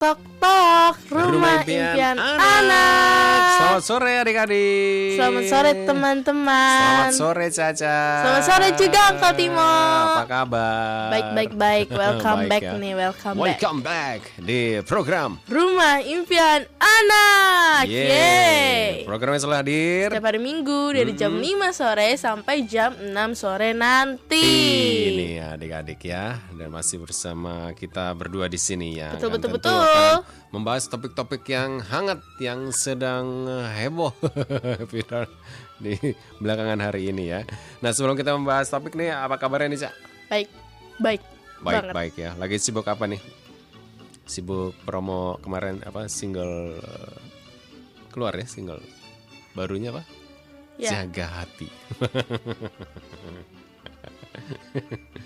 Tok tok, rumah impian anak. Selamat sore adik-adik. Selamat sore teman-teman. Selamat sore Caca. Selamat sore juga Uncle Timo. Apa kabar? Baik. Welcome Baik back ya. nih, welcome back di program Rumah Impian Anak. Yeay. Programnya selalu hadir Setiap hari Minggu dari jam 5 sore sampai jam 6 sore nanti. ini ya adik-adik ya, dan masih bersama kita berdua di sini ya. Betul, Dan betul, tentu betul. akan membahas topik-topik yang hangat yang sedang heboh viral di belakangan hari ini ya. Nah, sebelum kita membahas topik nih, apa kabarnya nih, Cak? Baik banget. Baik ya. Lagi sibuk apa nih? Sibuk promo kemarin apa single keluar ya, single barunya apa? Ya. Jaga Hati.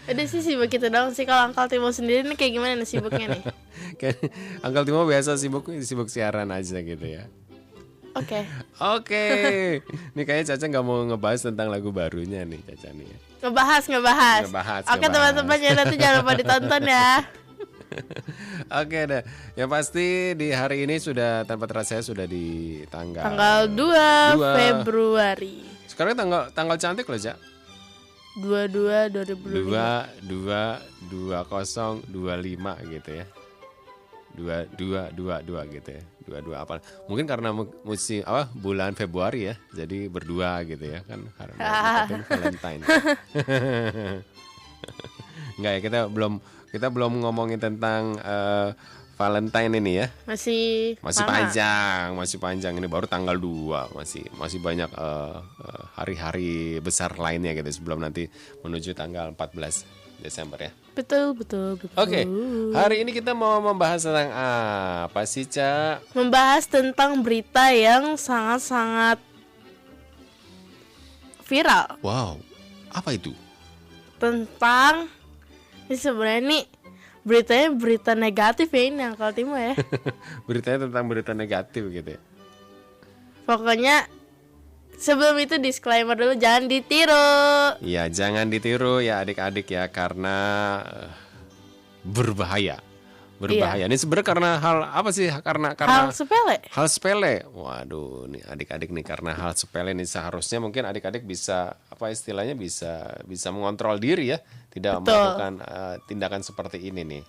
Udah sih sibuk kita doang sih. Kalau Uncle Timo sendiri nih kayak gimana nih sibuknya nih? Kan Uncle Timo biasa sibuk siaran aja gitu ya. Oke. Nih kayaknya Caca nggak mau ngebahas tentang lagu barunya nih Caca nih ya. Ngebahas. Oke teman-teman ya, nanti jangan lupa ditonton ya. Oke deh. Yang pasti di hari ini sudah tanpa terasa sudah di Tanggal 2 Februari. Sekarang tanggal cantik loh, Cak. 22/2025. 2025 gitu ya. 22 gitu ya. 22 apa? Mungkin karena musim apa bulan Februari ya. Jadi berdua gitu ya kan karena Valentine. Enggak ya, kita belum ngomongin tentang Valentine ini ya. Masih panjang ini baru tanggal 2, masih banyak hari-hari besar lainnya gitu sebelum nanti menuju tanggal 14 Desember ya. Betul. Oke, hari ini kita mau membahas tentang apa sih, Cak? Membahas tentang berita yang sangat-sangat viral. Wow, apa itu? Tentang ini sebenarnya nih beritanya berita negatif ya ini Uncle Timo ya. Beritanya tentang berita negatif gitu ya. Pokoknya sebelum itu disclaimer dulu, jangan ditiru. Ya, jangan ditiru ya adik-adik ya, karena berbahaya. Iya. Ini sebenarnya karena hal apa sih? Karena Hal sepele. Hal sepele. Waduh, nih adik-adik nih karena hal sepele nih seharusnya mungkin adik-adik bisa apa istilahnya bisa mengontrol diri ya, tidak Betul. melakukan tindakan seperti ini nih.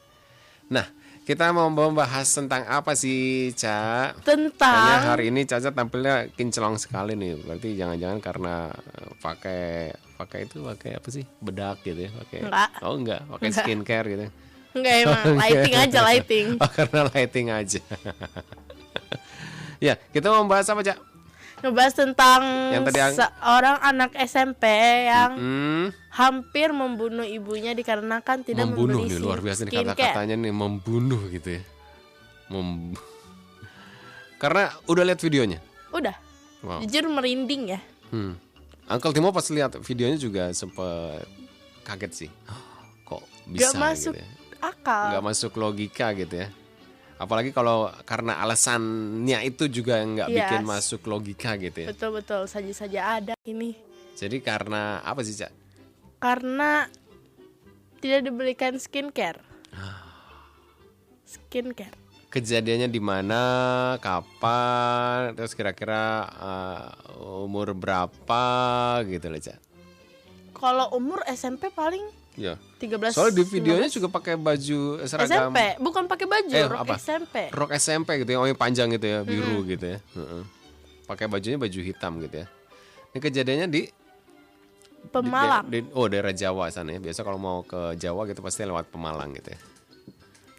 Nah, kita mau membahas tentang apa sih, Ca? Kayaknya Tentang hari ini Caca tampilnya kinclong sekali nih. Berarti jangan-jangan karena pakai apa sih? Bedak gitu ya, Enggak. Pakai skincare gitu. enggak emang lighting. Oh, karena lighting aja. Ya, kita mau membahas apa, Cak? Ngebahas tentang Yang tadi seorang anak SMP yang Hmm, hampir membunuh ibunya dikarenakan tidak membunuh membeli nih, luar biasa nih skincare. kata-katanya nih, membunuh gitu ya. Karena udah lihat videonya. Udah. Wow. Jujur merinding ya. Uncle Timo pas lihat videonya juga sempet kaget sih. Kok bisa Gak masuk gitu ya? akal. Nggak masuk logika gitu ya. Apalagi kalau karena alasannya itu juga nggak Yes. bikin masuk logika gitu ya. Betul saja ada ini. Jadi karena apa sih, Cak? Karena tidak dibelikan skincare. Kejadiannya di mana, kapan, terus kira-kira umur berapa gitu loh, Cak. Kalau umur SMP paling Ya. 13. Soalnya di videonya 15. juga pakai baju seragam SMP, bukan pakai baju, rok apa? SMP. Rok SMP gitu ya, yang panjang gitu ya, biru gitu ya. Heeh. Pakai bajunya baju hitam gitu ya. Ini kejadiannya di Pemalang. daerah Jawa sana ya. Biasa kalau mau ke Jawa gitu pasti lewat Pemalang gitu ya.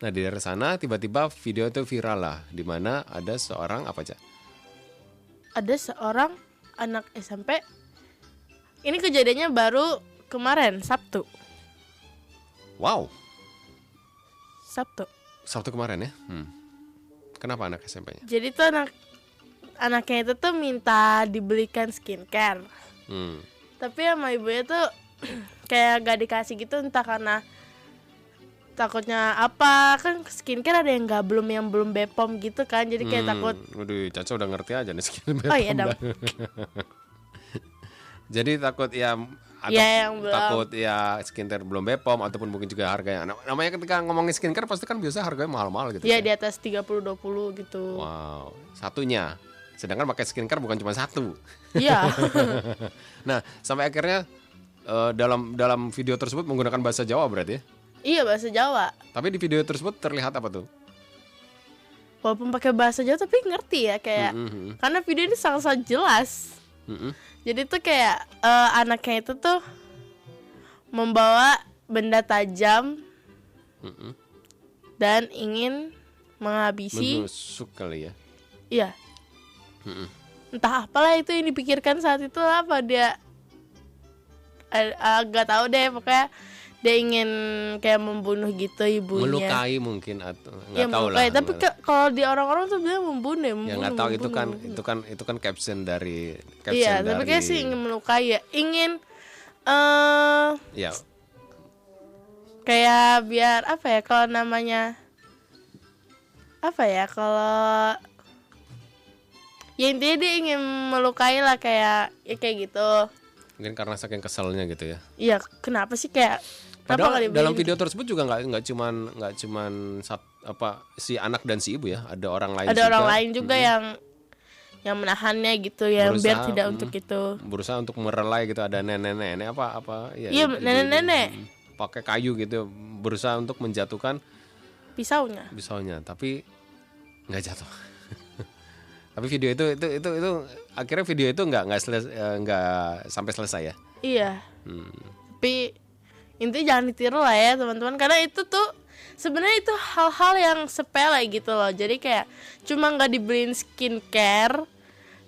Nah, di daerah sana tiba-tiba video itu viral lah, di mana ada seorang apa, Cak? Ada seorang anak SMP. Ini kejadiannya baru kemarin Sabtu. Wow, Sabtu kemarin ya. Kenapa anak SMP-nya? Jadi tuh anaknya itu tuh minta dibelikan skincare. Tapi sama ibunya tuh kayak gak dikasih gitu, entah karena takutnya apa, kan skincare ada yang belum Bepom gitu kan, jadi kayak takut. Waduh, Caca udah ngerti aja nih skincare. Oh iya dong. Jadi takut ya yang belum. takut ya skincare belum BPOM ataupun mungkin juga harganya. Namanya ketika ngomongin skincare pasti kan biasa harganya mahal-mahal gitu. Iya, di atas 30-20 gitu. Wow, satunya. Sedangkan pakai skincare bukan cuma satu. Iya. Nah, sampai akhirnya dalam video tersebut menggunakan bahasa Jawa berarti ya? Iya, bahasa Jawa. Tapi di video tersebut terlihat apa tuh? Walaupun pakai bahasa Jawa tapi ngerti ya kayak karena video ini sangat-sangat jelas. Jadi tuh kayak anaknya itu tuh membawa benda tajam dan ingin menghabisi. Menusuk kali ya? Iya. Entah apalah itu yang dipikirkan saat itu, apa dia agak tahu deh, pokoknya dia ingin kayak membunuh gitu ibunya. Melukai mungkin atau ya, nggak tahu lah. Tapi kalau di orang-orang tuh bilang membunuh. Ya nggak tahu, itu kan caption dari. Iya, tapi kayak sih ingin melukai ya, ingin ya. Kayak biar apa ya, kalau namanya apa ya, kalau ya intinya dia ingin melukai lah, kayak ya kayak gitu. Mungkin karena saking keselnya gitu ya. Iya, kenapa sih kayak padahal dalam video tersebut juga nggak cuman si anak dan si ibu ya, ada orang lain. Ada juga orang lain juga yang menahannya gitu ya, biar tidak untuk itu. Berusaha untuk merelai gitu, ada nenek-nenek apa ya. Iya, nenek-nenek. Pakai kayu gitu, berusaha untuk menjatuhkan pisaunya, tapi nggak jatuh. Tapi video itu akhirnya video itu nggak sampai selesai ya. Iya. Tapi intinya jangan ditiru lah ya teman-teman, karena itu tuh sebenarnya itu hal-hal yang sepele gitu loh. Jadi kayak cuma nggak dibeliin skincare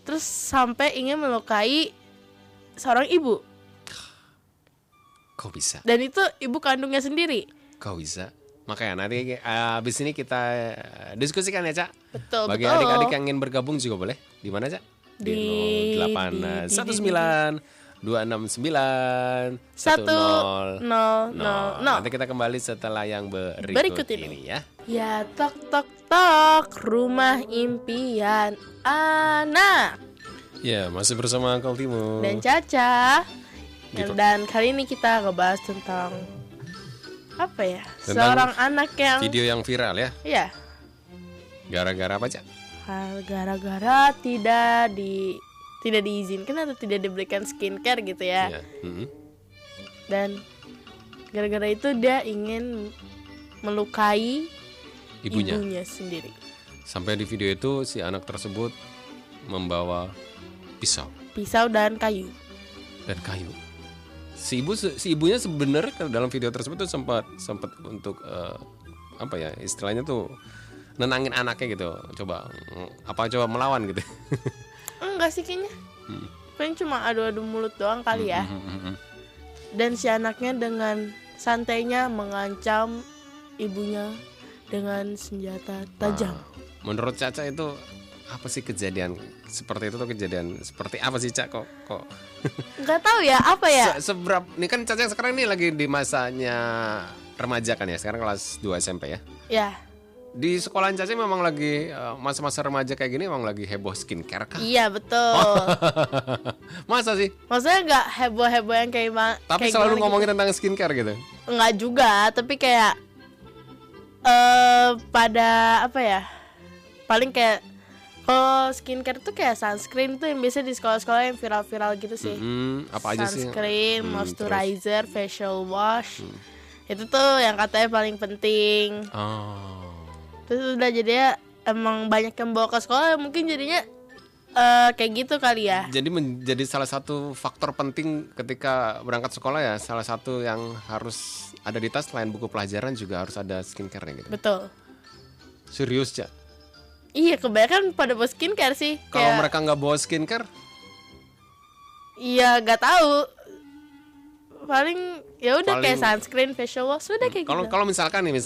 terus sampai ingin melukai seorang ibu. Kok bisa? Dan itu ibu kandungnya sendiri. Kok bisa? Makanya nanti abis ini kita diskusikan ya, Cak. Betul. Bagi adik-adik yang ingin bergabung juga boleh. Di mana, Cak? Di 0819 269 1000. Nanti kita kembali setelah yang berikut ini ya. Ya, tok tok tok, rumah impian anak. Ya, masih bersama Uncle Timo dan Caca. Dan kali ini kita ngebahas tentang apa ya? Seorang anak yang video yang viral ya. Iya. Gara-gara apa, Cak? Gara-gara tidak diizinkan atau tidak diberikan skincare gitu ya. Dan gara-gara itu dia ingin melukai ibunya sendiri. Sampai di video itu si anak tersebut membawa pisau dan kayu. Si ibunya sebenarnya dalam video tersebut tuh sempat untuk apa ya istilahnya tuh nenangin anaknya gitu. Coba melawan gitu. Enggak sih kayaknya. Paling cuma adu-adu mulut doang kali ya. Dan si anaknya dengan santainya mengancam ibunya dengan senjata tajam. Menurut Caca itu apa sih kejadian seperti itu tuh, kejadian seperti apa sih, Cak? Kok nggak tahu ya, apa ya? Seberapa ini kan Caca sekarang ini lagi di masanya remaja kan ya, sekarang kelas 2 SMP ya. Ya. Di sekolahan Caca memang lagi masa-masa remaja kayak gini memang lagi heboh skincare kah? Iya, betul. Masa sih? Maksudnya nggak heboh-heboh yang tapi kayak selalu ngomongin tentang skincare gitu? Nggak juga, tapi kayak pada apa ya? Paling kayak kalau skincare tuh kayak sunscreen tuh yang biasa di sekolah-sekolah yang viral-viral gitu sih. Apa aja sih? Sunscreen, moisturizer, facial wash. Itu tuh yang katanya paling penting. Terus udah jadinya emang banyak yang bawa ke sekolah, mungkin jadinya kayak gitu kali ya. Jadi menjadi salah satu faktor penting ketika berangkat sekolah ya. Salah satu yang harus ada di tas selain buku pelajaran juga harus ada skincare gitu. Betul. Serius, Cak? Iya, kebanyakan pada bawa skincare sih. Kalau mereka nggak bawa skincare? Iya, nggak tahu. Paling ya udah kayak sunscreen, facial wash, udah kayak gitu. Kalau misalkan nih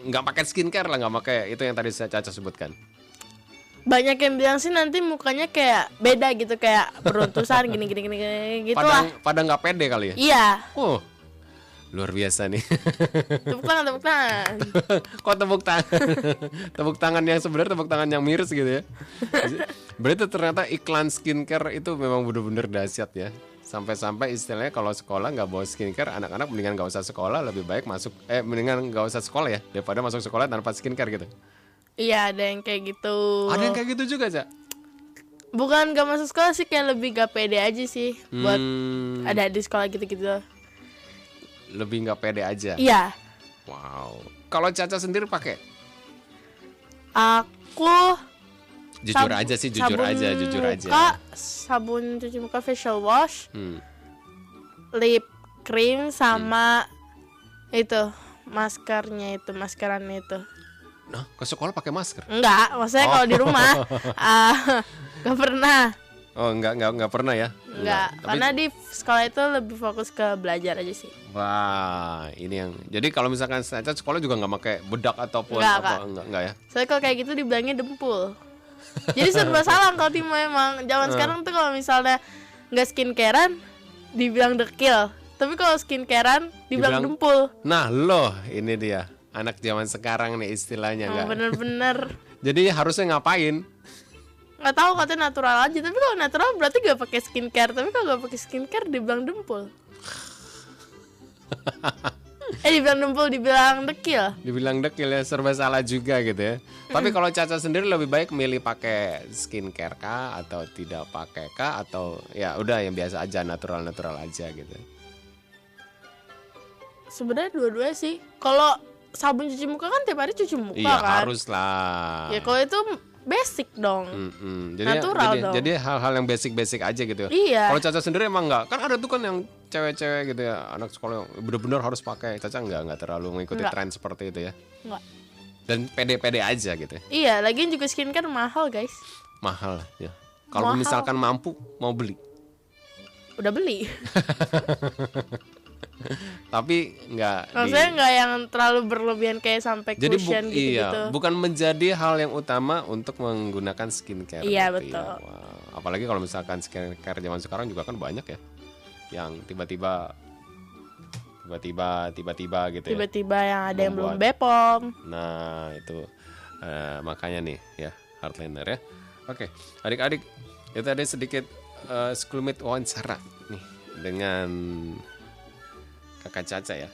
nggak pakai skincare lah, nggak pakai itu yang tadi Caca sebutkan. Banyak yang bilang sih nanti mukanya kayak beda gitu, kayak beruntusan gini gitu lah. Pada nggak pede kali ya? Iya. Luar biasa nih. Tepuk tangan. Kok tepuk tangan? Tepuk tangan yang sebenarnya tepuk tangan yang miris gitu ya. Berarti ternyata iklan skincare itu memang benar-benar dahsyat ya. Sampai-sampai istilahnya kalau sekolah nggak bawa skincare, anak-anak mendingan nggak usah sekolah, lebih baik mendingan nggak usah sekolah ya, daripada masuk sekolah tanpa skincare gitu. Iya, ada yang kayak gitu. Ada yang kayak gitu juga, Cak? Bukan gak masuk sekolah sih, kayak lebih gak pede aja sih buat ada di sekolah gitu-gitu. Lebih gak pede aja? Iya. Wow. Kalau Caca sendiri pakai? Aku jujur aja, sabun cuci muka, facial wash, lip cream, sama itu maskerannya itu. Nah, ke sekolah pakai masker? Enggak, maksudnya kalau di rumah nggak pernah. Oh, enggak pernah ya? Enggak, karena di sekolah itu lebih fokus ke belajar aja sih. Wah, ini yang. Jadi kalau misalkan Caca sekolah juga nggak pakai bedak ataupun enggak ya? Soalnya kalau kayak gitu dibilangnya dempul. Jadi serba salah kalau Timo emang. Zaman sekarang tuh kalau misalnya nggak skincarean dibilang dekil, tapi kalau skincarean dibilang dempul. Nah, loh, ini dia. Anak zaman sekarang nih istilahnya enggak. Bener-bener. Jadi harusnya ngapain? Nggak tahu, katanya natural aja. Tapi kalau natural berarti gak pakai skincare. Tapi kalau gak pakai skincare dibilang dempul. Dibilang dempul, dibilang dekil. Dibilang dekil ya, serba salah juga gitu ya. Tapi kalau Caca sendiri lebih baik milih pakai skincare kah atau tidak pakai kah, atau ya udah yang biasa aja, natural aja gitu. Sebenarnya dua-duanya sih. Kalau sabun cuci muka kan tiap hari cuci muka iya, kan. Iya, harus lah. Ya kalau itu basic dong. Natural dong. Jadi hal-hal yang basic aja gitu. Iya. Kalau Caca sendiri emang enggak? Kan ada tuh kan yang cewek-cewek gitu ya, anak sekolah yang benar-benar harus pakai. Caca enggak terlalu mengikuti tren seperti itu ya. Enggak. Dan pede-pede aja gitu. Iya, lagian juga skincare mahal, guys. Mahal ya. Kalau misalkan mampu mau beli. Udah beli. Tapi maksudnya nggak yang terlalu berlebihan kayak sampai cushion gitu. Iya, bukan menjadi hal yang utama untuk menggunakan skincare. Iya, gitu betul. Ya. Wow. Apalagi kalau misalkan skincare zaman sekarang juga kan banyak ya, yang tiba-tiba gitu. Tiba-tiba yang ada yang belum BPOM. Nah itu makanya nih ya, Heartliner ya. Oke, adik-adik, itu ada sedikit sekelumit wawancara nih dengan Kakak Caca ya.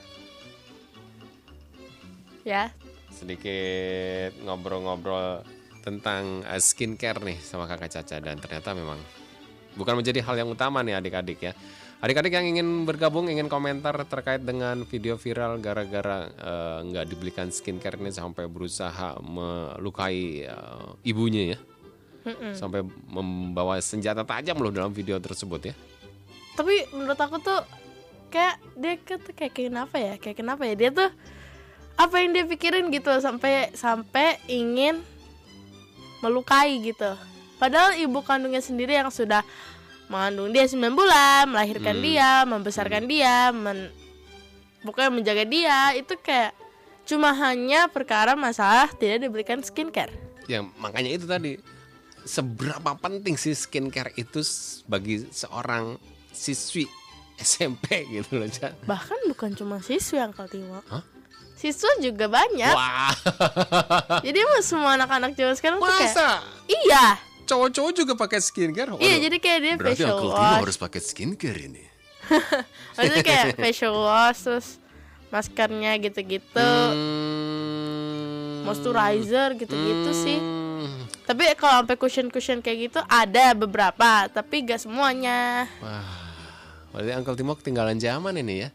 Ya. Sedikit ngobrol-ngobrol tentang skincare nih sama Kakak Caca, dan ternyata memang bukan menjadi hal yang utama nih adik-adik ya. Adik-adik yang ingin bergabung, ingin komentar terkait dengan video viral gara-gara nggak dibelikan skincare ini sampai berusaha melukai ibunya ya. Sampai membawa senjata tajam loh dalam video tersebut ya. Tapi menurut aku tuh kayak dia kayak kenapa ya dia tuh apa yang dia pikirin gitu sampai ingin melukai gitu. Padahal ibu kandungnya sendiri yang sudah mengandung dia 9 bulan, melahirkan dia, membesarkan dia, pokoknya menjaga dia, itu kayak cuma hanya perkara masalah tidak diberikan skincare. Ya makanya itu tadi, seberapa penting sih skincare itu bagi seorang siswi SMP gitu loh, Cak. Bahkan bukan cuma siswa yang Timo. Hah? Siswa juga banyak. Wah. Jadi semua anak-anak zaman sekarang tuh kayak, iya. Cowok-cowok juga pakai skincare. Iya, jadi kayak dia berarti facial wash. Berarti harus pakai skincare ini. Maksudnya kayak facial wash, terus maskernya gitu-gitu, moisturizer gitu-gitu sih. Tapi kalau sampai cushion kayak gitu ada beberapa, tapi gak semuanya. Wah. Berarti Uncle Timo ketinggalan zaman ini ya.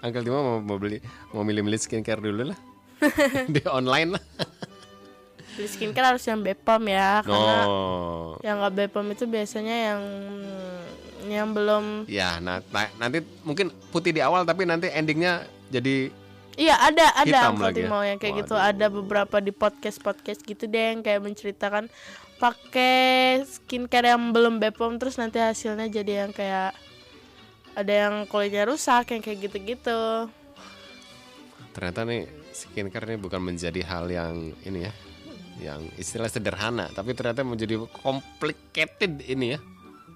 Uncle Timo mau milih skincare dulu lah. Di online lah. Beli skincare harus yang BPOM ya, karena yang nggak BPOM itu biasanya yang belum. Ya, nanti mungkin putih di awal tapi nanti endingnya jadi. Iya, ada Uncle Timo ya? yang kayak gitu. Ada beberapa di podcast gitu deh yang kayak menceritakan pakai skincare yang belum BPOM terus nanti hasilnya jadi yang kayak ada yang kulitnya rusak, yang kayak gitu-gitu. Ternyata nih skincare ini bukan menjadi hal yang ini ya, yang istilah sederhana, tapi ternyata menjadi complicated ini ya.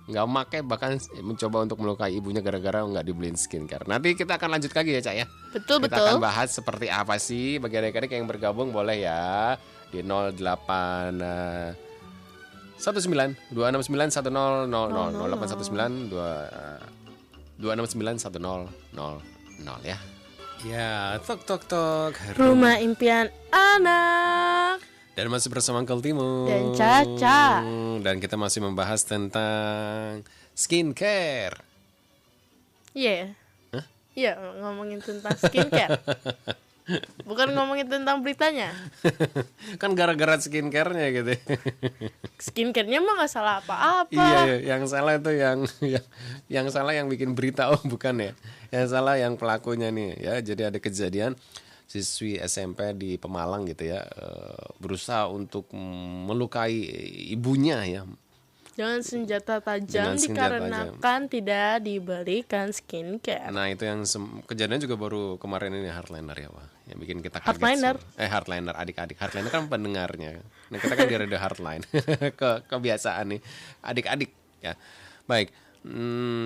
Nggak pakai, bahkan mencoba untuk melukai ibunya gara-gara nggak dibeliin skincare. Nanti kita akan lanjut lagi ya, Cak ya. Betul. Kita akan bahas seperti apa sih. Bagi adik-adik yang bergabung boleh ya di 08 08191000 ya. Ya, tok Rumah Impian Anak. Dan masih bersama Uncle Timo dan Caca. Dan kita masih membahas tentang skincare. Iya. Yeah. Iya, ngomongin tentang skincare. Bukan ngomongin tentang beritanya. Kan gara-gara skincare-nya gitu. Skincare-nya mah gak salah apa-apa. Iya, yang salah itu yang salah yang bikin berita, oh bukan ya. Yang salah yang pelakunya nih ya. Jadi ada kejadian siswi SMP di Pemalang gitu ya, berusaha untuk melukai ibunya ya. Dengan senjata tajam dikarenakan tidak diberikan skincare. Nah itu yang kejadian juga baru kemarin ini Hardliner ya Pak. Yang bikin kita kaget. Hardliner adik-adik. Hardliner kan pendengarnya. Nah kita kan di Radio Hardline. Kebiasaan nih adik-adik ya. Baik.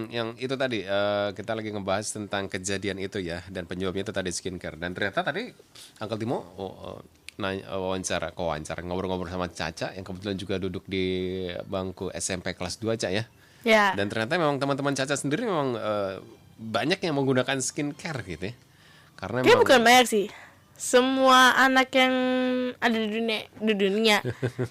Yang itu tadi kita lagi ngebahas tentang kejadian itu ya. Dan penyebabnya itu tadi skincare. Dan ternyata tadi Uncle Timo wawancara ngobrol-ngobrol sama Caca yang kebetulan juga duduk di bangku SMP kelas 2 Caca ya. Ya. Dan ternyata memang teman-teman Caca sendiri memang banyak yang menggunakan skincare gitu ya. Karena memang bukan banyak sih. Semua anak yang ada di dunia.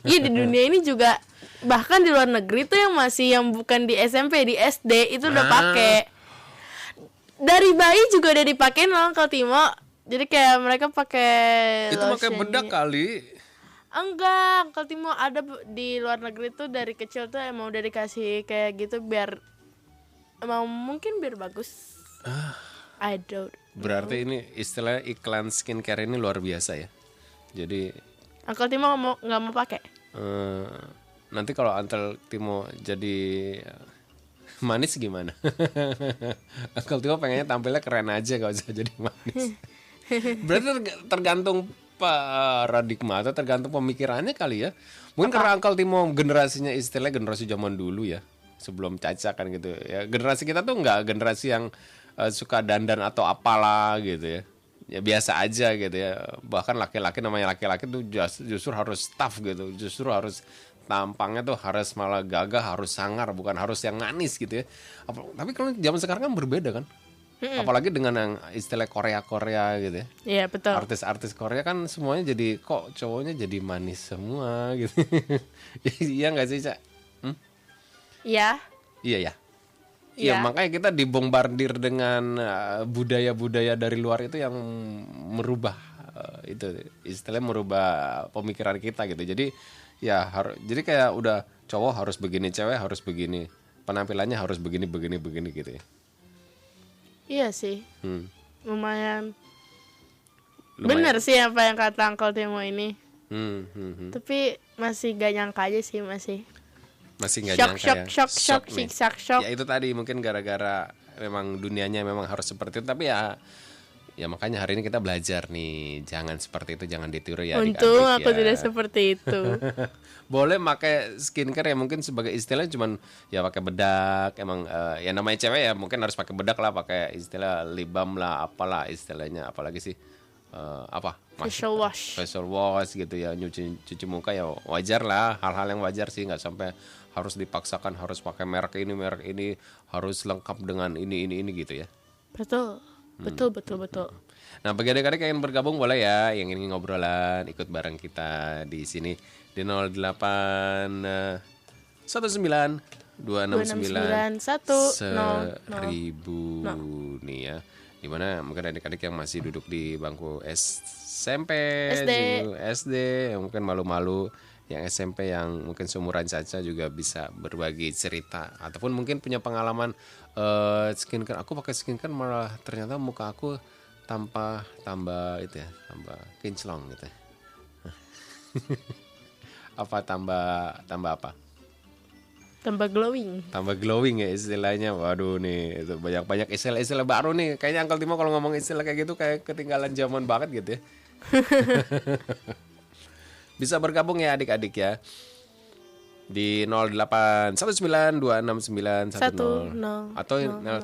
Iya di dunia ini juga, bahkan di luar negeri tuh yang bukan di SMP, di SD itu udah pakai. Dari bayi juga udah dipakein loh Uncle Timo. Jadi kayak mereka pakai itu pakai bedak kali. Enggak, Uncle Timo ada di luar negeri tuh dari kecil tuh emang udah dikasih kayak gitu biar emang mungkin biar bagus. I don't know. Berarti ini istilah iklan skincare ini luar biasa ya. Jadi Uncle Timo nggak mau pakai. Nanti kalau Uncle Timo jadi manis gimana? Uncle Timo pengennya tampilnya keren aja kalau usah jadi manis. Berarti tergantung paradigma atau tergantung pemikirannya kali ya. Mungkin karena Uncle Timo generasinya istilahnya generasi zaman dulu ya, sebelum Caca kan gitu ya. Generasi kita tuh nggak generasi yang suka dandan atau apalah gitu ya. Ya biasa aja gitu ya. Bahkan laki-laki namanya laki-laki tuh justru harus tough gitu. Justru harus tampangnya tuh harus malah gagah, harus sangar, bukan harus yang manis gitu ya. Tapi kalau zaman sekarang kan berbeda kan. Apalagi dengan yang istilah Korea gitu ya. Iya betul. Artis-artis Korea kan semuanya jadi kok cowoknya jadi manis semua gitu. Iya nggak sih Cak? Iya. Iya ya. Iya makanya kita dibombardir dengan budaya-budaya dari luar itu yang merubah itu istilahnya merubah pemikiran kita gitu. Jadi ya jadi kayak udah cowok harus begini, cewek harus begini, penampilannya harus begini gitu ya. Iya sih. Lumayan. Bener sih apa yang kata Uncle Timo ini. Tapi masih gak nyangka aja sih masih nggak nyangka shock. Ya itu tadi mungkin gara-gara memang dunianya memang harus seperti itu. Tapi ya makanya hari ini kita belajar nih, jangan seperti itu, jangan ditiru ya. Untung aku tidak seperti itu. Boleh pakai skincare ya mungkin sebagai istilah cuman ya pakai bedak. Emang ya namanya cewek ya mungkin harus pakai bedak lah, pakai istilah lip balm lah, apalah istilahnya, apalagi sih facial wash gitu ya, cuci muka ya wajar lah, hal-hal yang wajar sih, nggak sampai harus dipaksakan harus pakai merek ini harus lengkap dengan ini gitu ya. Betul. Nah bagi adik-adik yang ingin bergabung boleh ya, yang ingin ngobrolan ikut bareng kita di sini di 08 19 269 1000 nih ya. Dimana mungkin adik-adik yang masih duduk di bangku SMP, SD yang mungkin malu-malu, yang SMP yang mungkin seumuran Caca juga bisa berbagi cerita ataupun mungkin punya pengalaman skincare. Aku pakai skincare malah ternyata muka aku tambah itu ya, tambah kinclong gitu. Apa tambah apa? Tambah glowing ya istilahnya. Waduh nih, itu banyak istilah baru nih. Kayaknya Uncle Timo kalau ngomong istilah kayak gitu kayak ketinggalan zaman banget gitu ya. Bisa bergabung ya adik-adik ya. di 0819269110 atau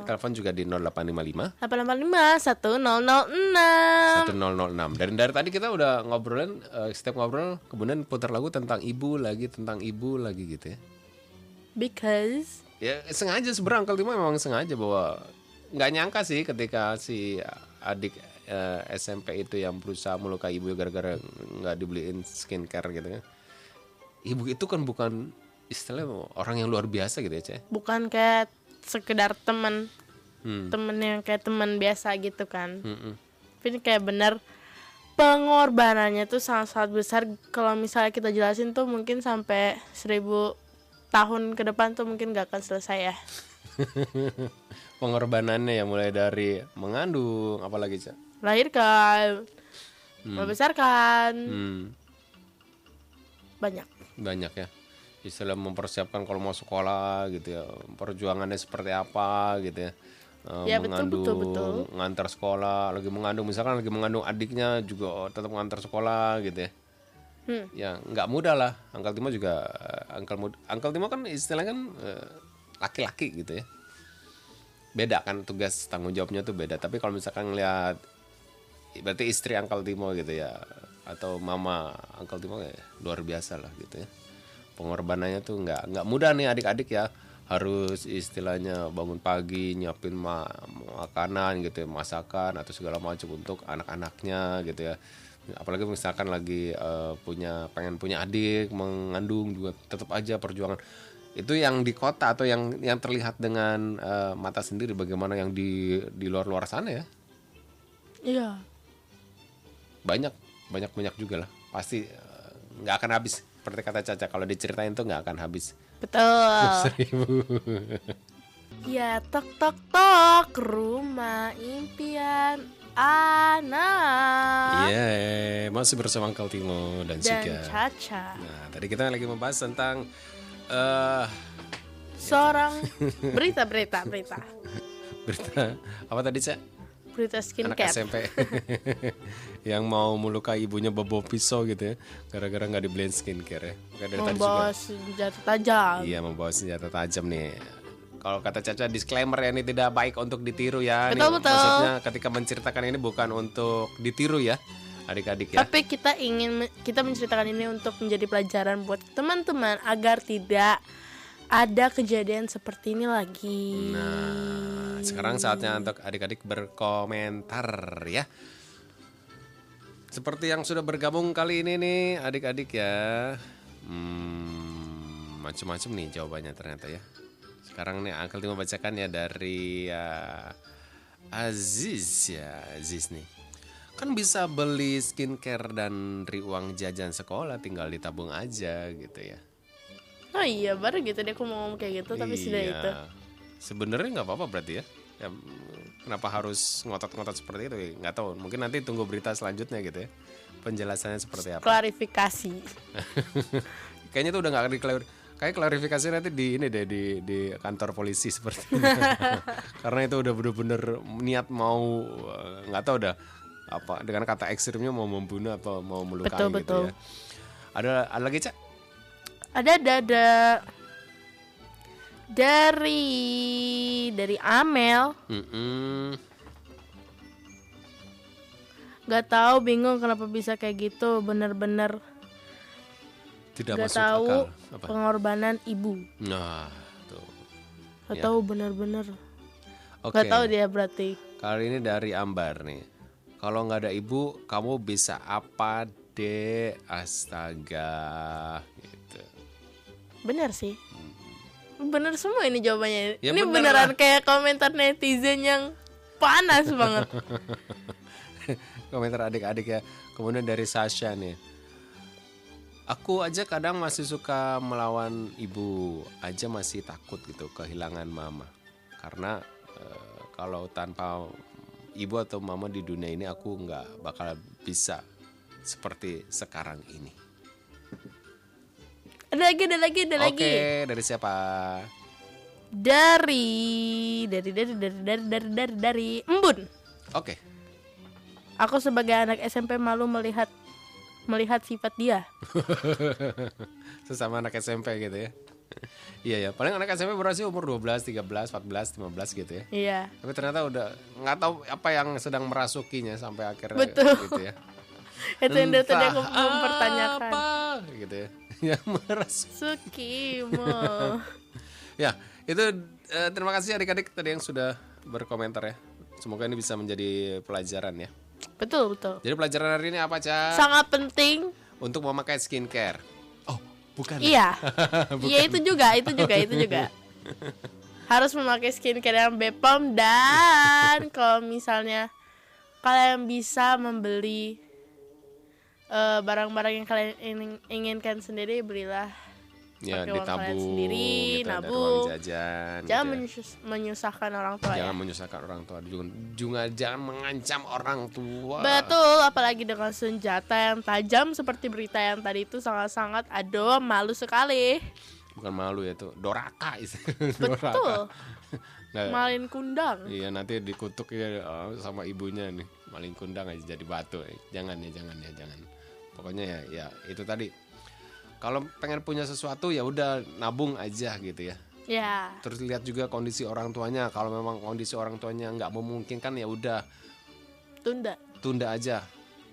telepon juga di 0855 885 1006. Dan dari tadi kita udah ngobrolin, setiap ngobrol kemudian putar lagu tentang ibu lagi gitu ya. Because ya sengaja sebenarnya Uncle Timo memang sengaja bahwa nggak nyangka sih ketika si adik SMP itu yang berusaha melukai ibu gara-gara nggak dibeliin skincare gitu kan. Ibu itu kan bukan istilahnya orang yang luar biasa gitu ya, Cek. Bukan kayak sekedar teman yang kayak teman biasa gitu kan. Tapi ini kayak benar pengorbanannya tuh sangat-sangat besar. Kalau misalnya kita jelasin tuh mungkin sampai 1000 tahun ke depan tuh mungkin gak akan selesai ya. Pengorbanannya ya mulai dari mengandung, apalagi Cak? Melahirkan, membesarkan, banyak ya. Istilah mempersiapkan kalau mau sekolah gitu ya, perjuangannya seperti apa gitu ya. Ya Mengandung, betul. ngantar sekolah, misalkan lagi mengandung adiknya juga tetap ngantar sekolah gitu ya. Ya nggak mudah lah. Uncle Timo juga Uncle Timo kan istilahnya kan laki-laki gitu ya. Beda kan tugas tanggung jawabnya tuh beda. Tapi kalau misalkan ngeliat berarti istri Uncle Timo gitu ya, atau mama Uncle Timo ya, luar biasa lah gitu ya. Pengorbanannya tuh nggak mudah nih adik-adik ya. Harus istilahnya bangun pagi nyiapin makanan gitu ya, masakan atau segala macam untuk anak-anaknya gitu ya. Apalagi misalkan lagi pengen punya adik, mengandung juga tetap aja perjuangan. Itu yang di kota atau yang terlihat dengan mata sendiri, bagaimana yang di luar sana ya. Iya. Banyak juga lah. Pasti nggak akan habis. Seperti kata Caca, kalau diceritain tuh nggak akan habis. Betul. 1000. Ya tok rumah impian anak. Iya, masih bersama Uncle Timo dan juga Caca. Nah, tadi kita lagi membahas tentang seorang berita. Berita apa tadi, Cak? Berita skincare. Anak SMP yang mau melukai ibunya bawa pisau gitu ya, gara-gara nggak dibeliin skincare ya. Membawa senjata tajam. Iya, membawa senjata tajam nih. Kalau kata Caca, disclaimer ya, ini tidak baik untuk ditiru ya. Betul. Maksudnya ketika menceritakan ini bukan untuk ditiru ya, adik-adik ya. Tapi kita menceritakan ini untuk menjadi pelajaran buat teman-teman agar tidak ada kejadian seperti ini lagi. Nah, sekarang saatnya untuk adik-adik berkomentar ya. Seperti yang sudah bergabung kali ini nih adik-adik ya. Macam-macam nih jawabannya ternyata ya. Sekarang nih Uncle Timo bacakan ya dari Aziz ya. Aziz nih, kan bisa beli skincare dan uang jajan sekolah, tinggal ditabung aja gitu ya. Oh iya, baru gitu deh aku mau ngomong kayak gitu. Tapi sudah itu sebenarnya nggak apa-apa berarti ya. Kenapa harus ngotot-ngotot seperti itu? Nggak tahu. Mungkin nanti tunggu berita selanjutnya gitu ya. Penjelasannya seperti apa? Klarifikasi. Kayaknya tuh udah nggak kayak klarifikasi nanti di kantor polisi seperti itu. Karena itu udah bener-bener niat mau, nggak tahu udah apa dengan kata ekstrimnya, mau membunuh atau mau melukai gitu ya. Ada lagi, Cak? Ada dari Amel. Gak tahu, bingung kenapa bisa kayak gitu, bener-bener tidak gak masuk tahu akal. Apa? Pengorbanan ibu. Nah, tuh. Gak tahu bener-bener. Oke. Gak tahu dia berarti. Kali ini dari Ambar nih. Kalau nggak ada ibu, kamu bisa apa deh? Astaga, gitu. Bener sih. Bener semua ini jawabannya. Ya ini lah. beneran kayak komentar netizen yang panas banget. Komentar adik-adik ya. Kemudian dari Sasha nih. Aku aja kadang masih suka melawan ibu, aja masih takut gitu kehilangan mama. Karena kalau tanpa ibu atau mama di dunia ini aku nggak bakal bisa seperti sekarang ini. Ada lagi. Oke, dari siapa? Dari Embun. Oke. Aku sebagai anak SMP malu melihat melihat sifat dia. Sesama anak SMP gitu ya. Iya ya, paling anak SMP berarti umur 12, 13, 14, 15 gitu ya. Iya. Tapi ternyata udah nggak tahu apa yang sedang merasukinya sampai akhirnya. Betul. Gitu ya. Itu yang tadi aku mempertanyakan. Apa gitu ya. Yang merasukimu. Ya, itu terima kasih adik-adik tadi yang sudah berkomentar ya. Semoga ini bisa menjadi pelajaran ya. Betul. Jadi pelajaran hari ini apa, Ca? Sangat penting untuk memakai skincare. Oh, bukan. Iya. Iya, itu juga. Harus memakai skincare yang BPOM, dan kalau misalnya kalian bisa membeli barang-barang yang kalian inginkan sendiri, belilah. Ya, pakai uang kalian ditabung sendiri, gitu, nabung, jajan, jangan gitu ya. menyusahkan orang tua. Jangan menyusahkan orang tua, juga jangan mengancam orang tua. Betul, apalagi dengan senjata yang tajam seperti berita yang tadi itu, sangat-sangat aduh malu sekali. Bukan malu ya, itu doraka. Betul. Nah, malin kundang. Iya, nanti dikutuk ya sama ibunya nih, malin kundang aja jadi batu. Jangan. Pokoknya ya itu tadi. Kalau pengen punya sesuatu ya udah nabung aja gitu ya. Ya. Terus lihat juga kondisi orang tuanya. Kalau memang kondisi orang tuanya nggak memungkinkan ya udah tunda aja.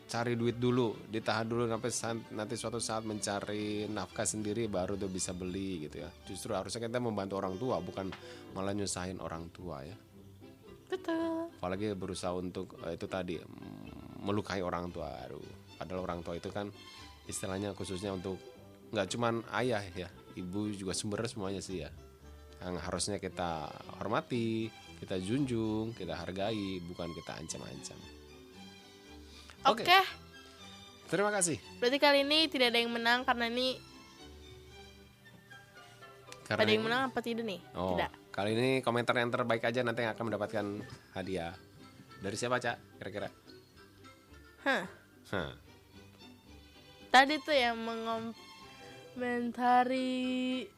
Cari duit dulu, ditahan dulu sampai nanti suatu saat mencari nafkah sendiri baru tuh bisa beli gitu ya. Justru harusnya kita membantu orang tua, bukan malah nyusahin orang tua ya. Betul. Apalagi berusaha untuk itu tadi melukai orang tua. Padahal orang tua itu kan istilahnya khususnya untuk nggak cuman ayah ya, ibu juga sumber semuanya sih ya. Yang harusnya kita hormati, kita junjung, kita hargai, bukan kita ancam-ancam. Oke. Terima kasih. Berarti kali ini tidak ada yang menang karena ini. Ada yang menang apa tidak nih? Oh, tidak. Kali ini komentar yang terbaik aja nanti yang akan mendapatkan hadiah. Dari siapa, Cak? Kira-kira? Tadi tuh yang mengomentari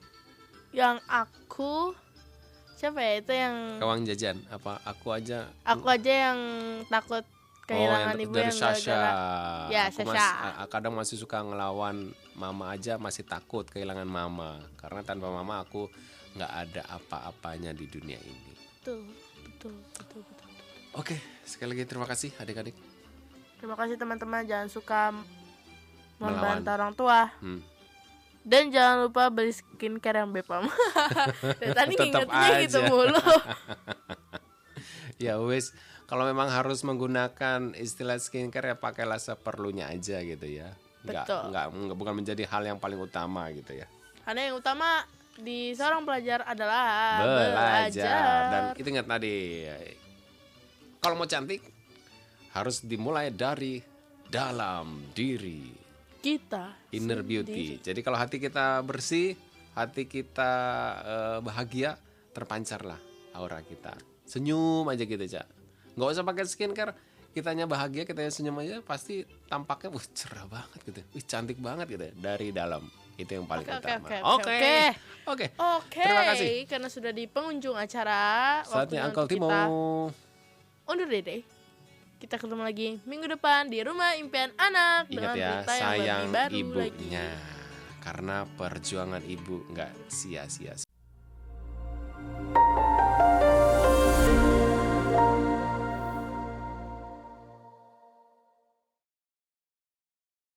yang aku, siapa ya itu yang Kawang jajan apa aku aja yang takut kehilangan ibu dari yang Sasha. Ya, Sasha. Kadang masih suka ngelawan mama aja, masih takut kehilangan mama karena tanpa mama aku nggak ada apa-apanya di dunia ini. Betul. Oke, sekali lagi terima kasih adik-adik. Terima kasih teman-teman, jangan suka membantah orang tua. Dan jangan lupa beli skincare yang BPOM. Tadi ngingetnya gitu mulu. Ya wes, kalau memang harus menggunakan istilah skincare ya pakailah seperlunya aja gitu ya. Enggak, bukan menjadi hal yang paling utama gitu ya. Karena yang utama di seorang pelajar adalah belajar. Dan itu ingat tadi, kalau mau cantik harus dimulai dari dalam diri kita, inner beauty. Jadi kalau hati kita bersih, hati kita bahagia, terpancarlah aura kita. Senyum aja gitu, Cak. Nggak usah pakai skincare, kitanya bahagia, kitanya senyum aja, pasti tampaknya cerah banget gitu, cantik banget gitu dari dalam. Itu yang paling utama. Oke. Terima kasih. Karena sudah di penghujung acara, saatnya Uncle Timo undur diri. Kita ketemu lagi minggu depan di Rumah Impian Anak. Ingat dengan ya, berita yang sayang lebih baru ibunya lagi. Karena perjuangan ibu nggak sia-sia.